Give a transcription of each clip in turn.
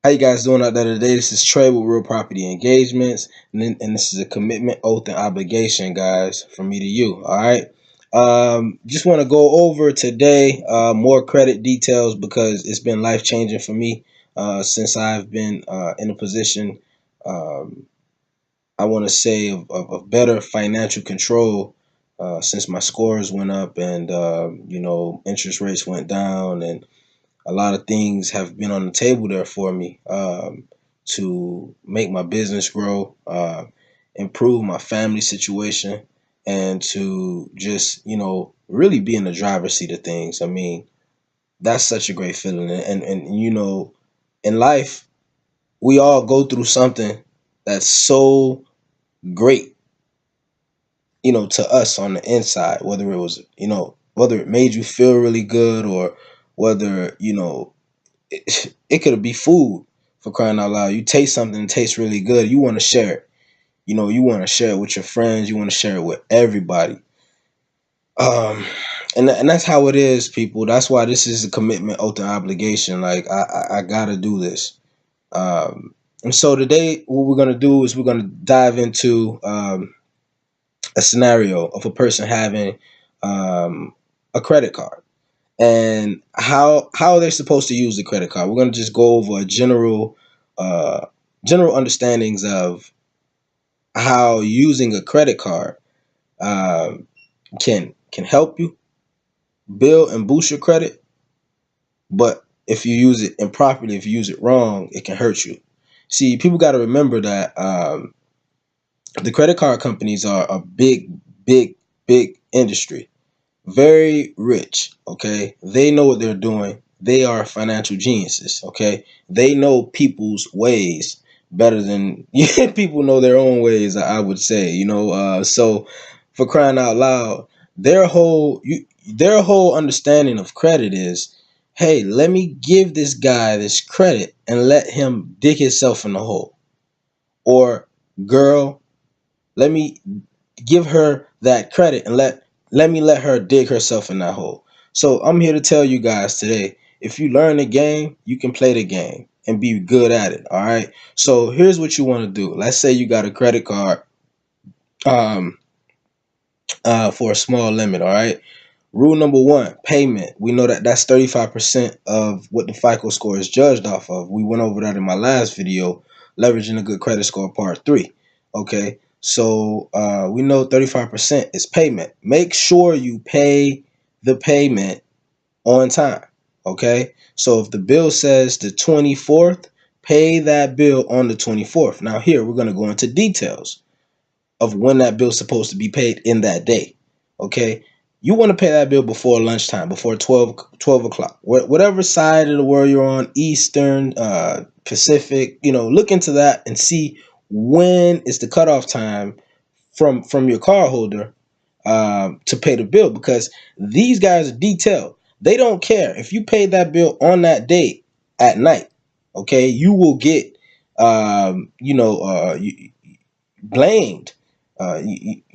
How you guys doing out there today? This is Trey with Real Property Engagements, and this is a commitment, oath, and obligation, guys, from me to you. All right. Just want to go over today more credit details because it's been life changing for me since I've been in a position. Um, I want to say of better financial control since my scores went up and interest rates went down and a lot of things have been on the table there for me to make my business grow, improve my family situation, and to just, really be in the driver's seat of things. I mean, that's such a great feeling. And in life, we all go through something that's so great, to us on the inside, whether it was, whether it made you feel really good or whether, it could be food for crying out loud. You taste something that tastes really good. You want to share it. You want to share it with your friends. You want to share it with everybody. Um, and that's how it is, people. That's why this is a commitment, oath, and obligation. Like I gotta do this. And so today, what we're gonna do is we're gonna dive into a scenario of a person having a credit card and how they're supposed to use the credit card. We're going to just go over a general understandings of how using a credit card um, can help you build and boost your credit, but if you use it improperly, if you use it wrong, it can hurt you. See, people got to remember that the credit card companies are a big industry, very rich. Okay, they know what they're doing. They are financial geniuses. Okay, they know people's ways better than people know their own ways, I would say. So for crying out loud, their whole understanding of credit is, hey, let me give this guy this credit and let him dig himself in the hole, or girl, let me give her that credit and let her dig herself in that hole. So I'm here to tell you guys today, if you learn the game, you can play the game and be good at it. All right. So here's what you want to do. Let's say you got a credit card um for a small limit. All right. Rule number one, payment. We know that that's 35% of what the FICO score is judged off of. We went over that in my last video, leveraging a good credit score part 3. Okay, so we know 35% is payment. Make sure you pay the payment on time. Okay, so if the bill says the 24th, pay that bill on the 24th. Now here, we're going to go into details of when that bill's supposed to be paid in that day. Okay, you want to pay that bill before lunchtime, before 12 o'clock, whatever side of the world you're on, Eastern, Pacific. Look into that and see when is the cutoff time from your card holder to pay the bill, because these guys are detailed. They don't care if you pay that bill on that date at night. Okay, you will get blamed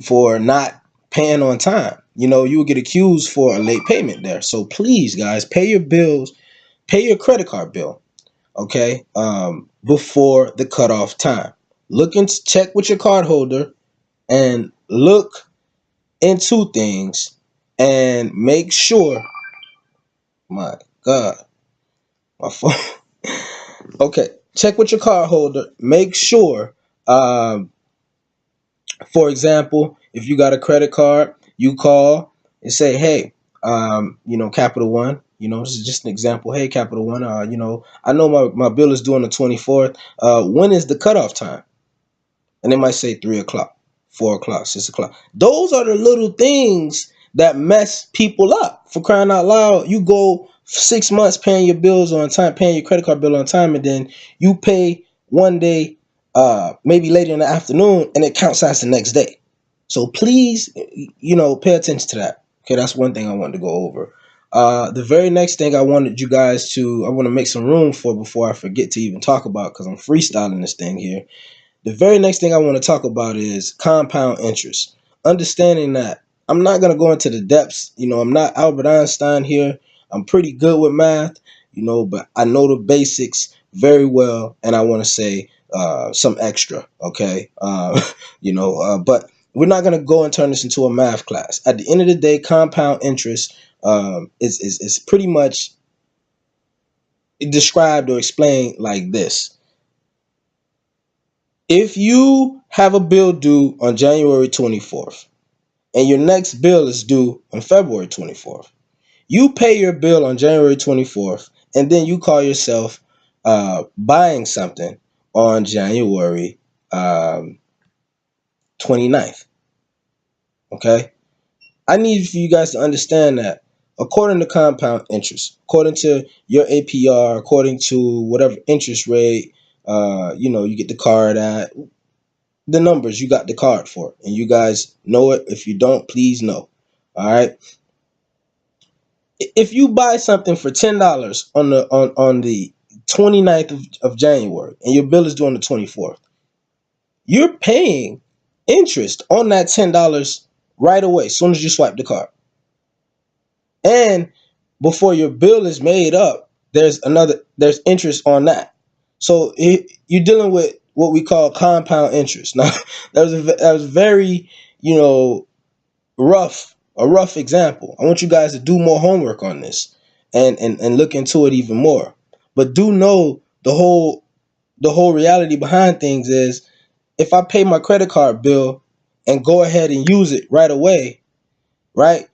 for not paying on time. You will get accused for a late payment there. So please, guys, pay your bills, pay your credit card bill, okay, before the cutoff time. Check with your card holder and look into things and make sure. My God, my phone. Okay, check with your card holder. Make sure. For example, if you got a credit card, you call and say, hey, Capital One, this is just an example. Hey, Capital One, I know my bill is due on the 24th. When is the cutoff time? And they might say 3 o'clock, 4 o'clock, 6 o'clock. Those are the little things that mess people up. For crying out loud, you go 6 months paying your bills on time, paying your credit card bill on time, and then you pay one day, maybe later in the afternoon, and it counts as the next day. So please, pay attention to that. Okay, that's one thing I wanted to go over. The very next thing I want to make some room for before I forget to even talk about, because I'm freestyling this thing here. The very next thing I want to talk about is compound interest. Understanding that I'm not going to go into the depths. I'm not Albert Einstein here. I'm pretty good with math, but I know the basics. very well, and I want to say some extra. Okay, but we're not gonna go and turn this into a math class. At the end of the day, compound interest is pretty much described or explained like this. If you have a bill due on January 24th and your next bill is due on February 24th, you pay your bill on January 24th and then you call yourself buying something on January 29th. Okay? I need for you guys to understand that according to compound interest, according to your APR, according to whatever interest rate, you get the card at, the numbers you got the card for, and you guys know it. If you don't, please know. All right. If you buy something for $10 on the 29th of January and your bill is due on the 24th, you're paying interest on that $10 right away as soon as you swipe the card. And before your bill is made up, there's interest on that. So you're dealing with what we call compound interest. Now that was very, rough a rough example. I want you guys to do more homework on this and look into it even more. But do know the whole reality behind things is, if I pay my credit card bill and go ahead and use it right away, right?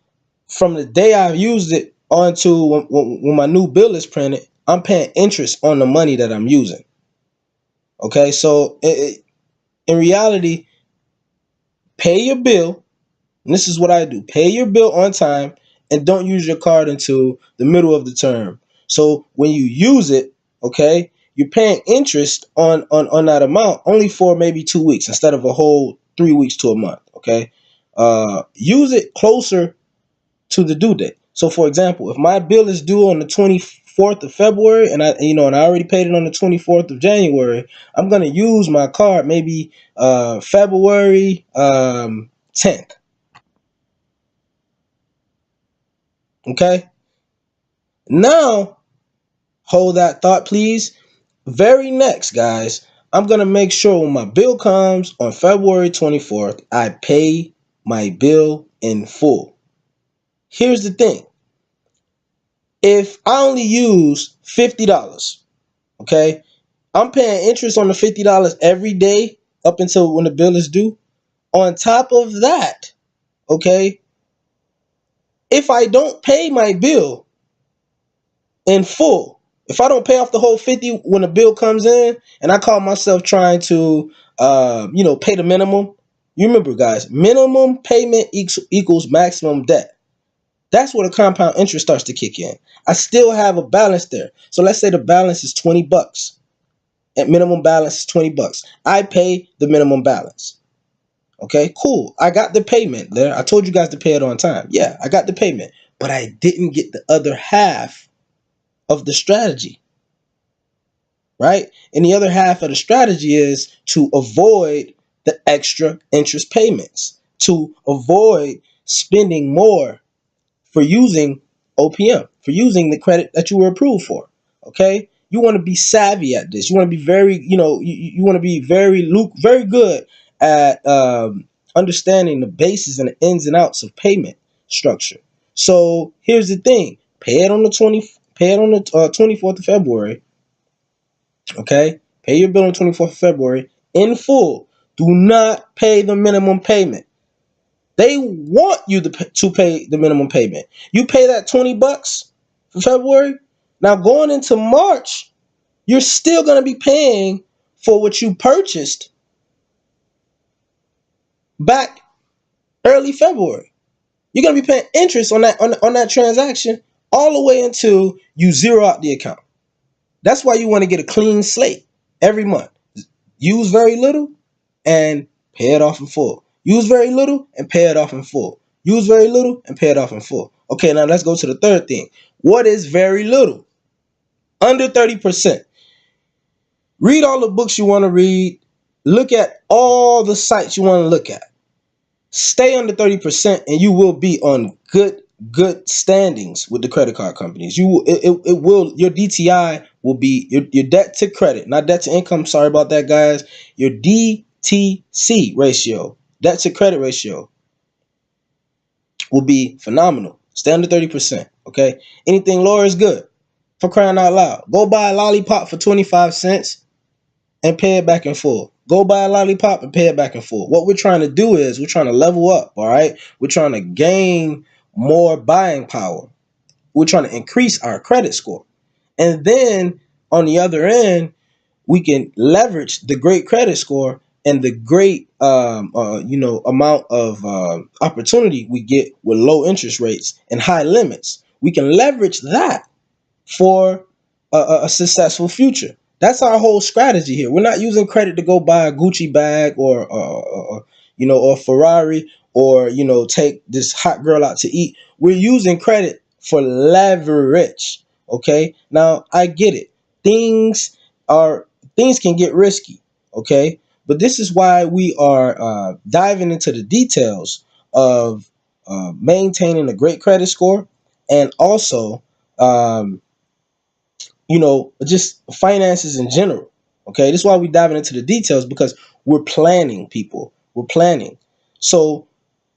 From the day I've used it onto when my new bill is printed, I'm paying interest on the money that I'm using. Okay, so in reality, pay your bill. And this is what I do: pay your bill on time and don't use your card until the middle of the term. So when you use it, okay, you're paying interest on that amount only for maybe 2 weeks instead of a whole 3 weeks to a month. Okay, use it closer to the due date. So for example, if my bill is due on the 24th of February and I already paid it on the 24th of January, I'm going to use my card maybe February 10th. Okay? Now, hold that thought, please. Very next, guys, I'm going to make sure when my bill comes on February 24th, I pay my bill in full. Here's the thing. If I only use $50, okay, I'm paying interest on the $50 every day up until when the bill is due. On top of that, okay, if I don't pay my bill in full, if I don't pay off the whole 50 when the bill comes in, and I call myself trying to pay the minimum. You remember, guys, minimum payment equals maximum debt. That's where the compound interest starts to kick in. I still have a balance there. So let's say the balance is $20. At minimum balance is $20. I pay the minimum balance. Okay, cool. I got the payment there. I told you guys to pay it on time. Yeah, I got the payment, but I didn't get the other half of the strategy, right? And the other half of the strategy is to avoid the extra interest payments, to avoid spending more for using OPM, for using the credit that you were approved for. Okay, you want to be savvy at this. You want to be very, you want to be very good at understanding the basis and the ins and outs of payment structure. So here's the thing: pay it on the 24th of February. Okay, pay your bill on the 24th of February in full. Do not pay the minimum payment. They want you to pay the minimum payment. You pay that $20 for February. Now going into March, you're still going to be paying for what you purchased back early February. You're going to be paying interest on that transaction all the way until you zero out the account. That's why you want to get a clean slate every month. Use very little and pay it off in full. Use very little and pay it off in full. Use very little and pay it off in full. Okay, now let's go to the third thing. What is very little? Under 30%. Read all the books you want to read. Look at all the sites you want to look at. Stay under 30% and you will be on good good standings with the credit card companies. It will, your DTI will be your debt to credit, not debt to income. Sorry about that, guys. Your DTC ratio, debt to credit ratio, will be phenomenal. Stay under 30%. Okay, anything lower is good. For crying out loud, go buy a lollipop for 25 cents and pay it back in full. Go buy a lollipop and pay it back in full. What we're trying to do is we're trying to level up. All right, we're trying to gain more buying power. We're trying to increase our credit score. And then on the other end, we can leverage the great credit score and the great amount of opportunity we get with low interest rates and high limits. We can leverage that for a successful future. That's our whole strategy here. We're not using credit to go buy a Gucci bag or Ferrari, or take this hot girl out to eat. We're using credit for leverage. Okay, now I get it. Things are things can get risky. Okay, but this is why we are diving into the details of maintaining a great credit score, and also um, just finances in general. Okay, this is why we're diving into the details, because we're planning, people. We're planning. So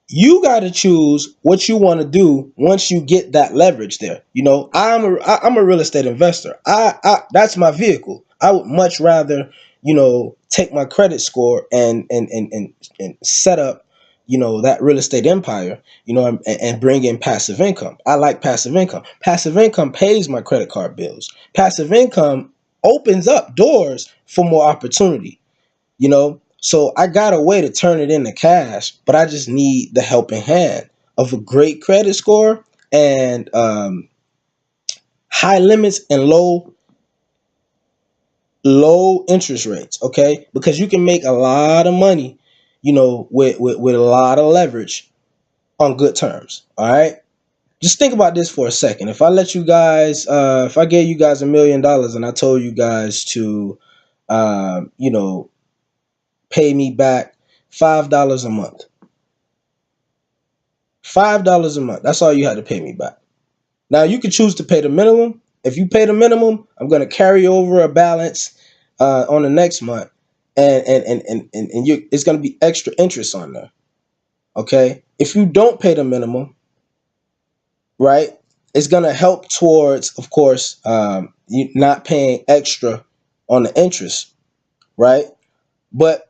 you got to choose what you want to do once you get that leverage there. I'm a real estate investor. I That's my vehicle. I would much rather take my credit score and set up that real estate empire, and bring in passive income. I like passive income. Passive income pays my credit card bills. Passive income opens up doors for more opportunity. So I got a way to turn it into cash, but I just need the helping hand of a great credit score and high limits and low interest rates. Okay, because you can make a lot of money, with a lot of leverage on good terms. All right, just think about this for a second. If I gave you guys $1 million and I told you guys to um, you know pay me back $5 a month. $5 a month. That's all you had to pay me back. Now you can choose to pay the minimum. If you pay the minimum, I'm going to carry over a balance on the next month, and it's going to be extra interest on there. Okay. If you don't pay the minimum, right, it's going to help towards, of course, you not paying extra on the interest, right? But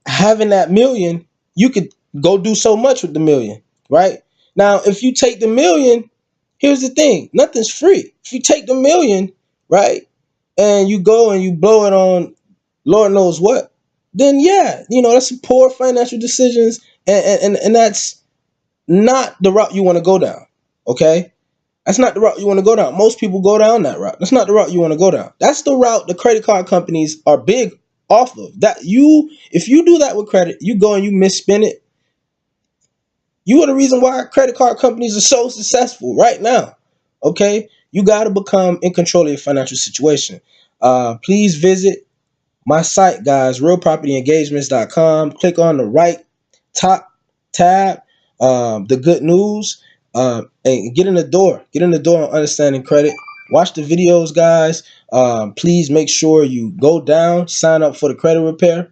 having that million, you could go do so much with the million, right? Now, if you take the million, here's the thing, nothing's free. If you take the million, right, and you go and you blow it on Lord knows what, then yeah, that's some poor financial decisions, and that's not the route you want to go down. Okay? That's not the route you want to go down. Most people go down that route. That's not the route you want to go down. That's the route the credit card companies are big off of. If you do that with credit, you go and you misspend it. You are the reason why credit card companies are so successful right now. Okay, you got to become in control of your financial situation. Please visit my site, guys, realpropertyengagements.com. Click on the right top tab, the good news, and get in the door. Get in the door on understanding credit. Watch the videos, guys. Please make sure you go down, sign up for the credit repair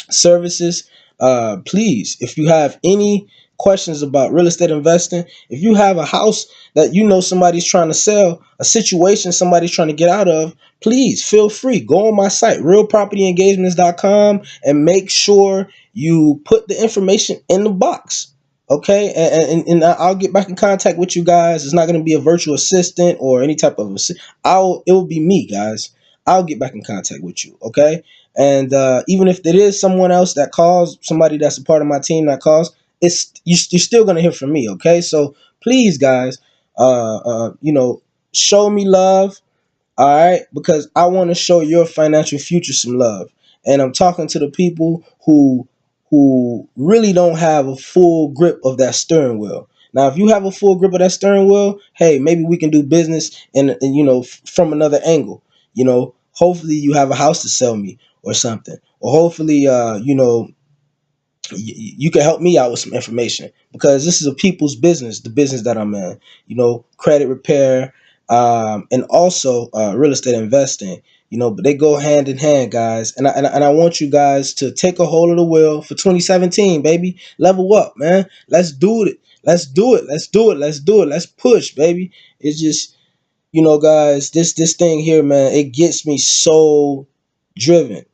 services. Please, if you have any questions about real estate investing, if you have a house that somebody's trying to sell, a situation somebody's trying to get out of, please feel free. Go on my site, realpropertyengagements.com, and make sure you put the information in the box. Okay, and I'll get back in contact with you guys. It's not going to be a virtual assistant or any type of it will be me, guys. I'll get back in contact with you. Okay. And even if there is someone else that calls, somebody that's a part of my team that calls, you're still gonna hear from me. Okay, so please, guys, show me love. All right, because I want to show your financial future some love, and I'm talking to the people who really don't have a full grip of that steering wheel. Now, if you have a full grip of that steering wheel, hey, maybe we can do business and from another angle. Hopefully you have a house to sell me or something, or hopefully you can help me out with some information, because this is a people's business, the business that I'm in. Credit repair, and also real estate investing. But they go hand in hand, guys. And I want you guys to take a hold of the wheel for 2017, baby. Level up, man. Let's do it. Let's do it. Let's do it. Let's do it. Let's push, baby. It's just, guys, this thing here, man, it gets me so driven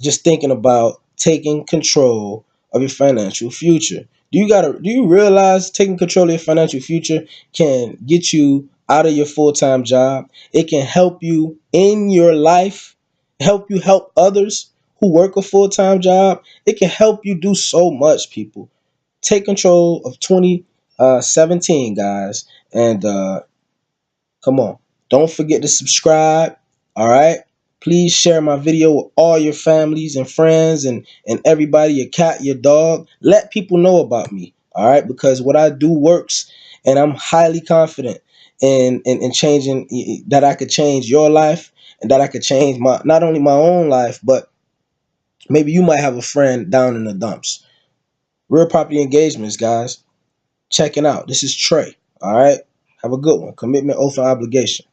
just thinking about taking control of your financial future. Do you realize taking control of your financial future can get you out of your full-time job? It can help you in your life, help you help others who work a full-time job. It can help you do so much, people. Take control of 2017, guys. And come on. Don't forget to subscribe. All right. Please share my video with all your families and friends and everybody, your cat, your dog. Let people know about me. All right. Because what I do works, and I'm highly confident in changing, that I could change your life, and that I could change my, not only my own life, but maybe you might have a friend down in the dumps. Real property engagements, guys. Checking out. This is Trey. All right. Have a good one. Commitment, oath, and obligation.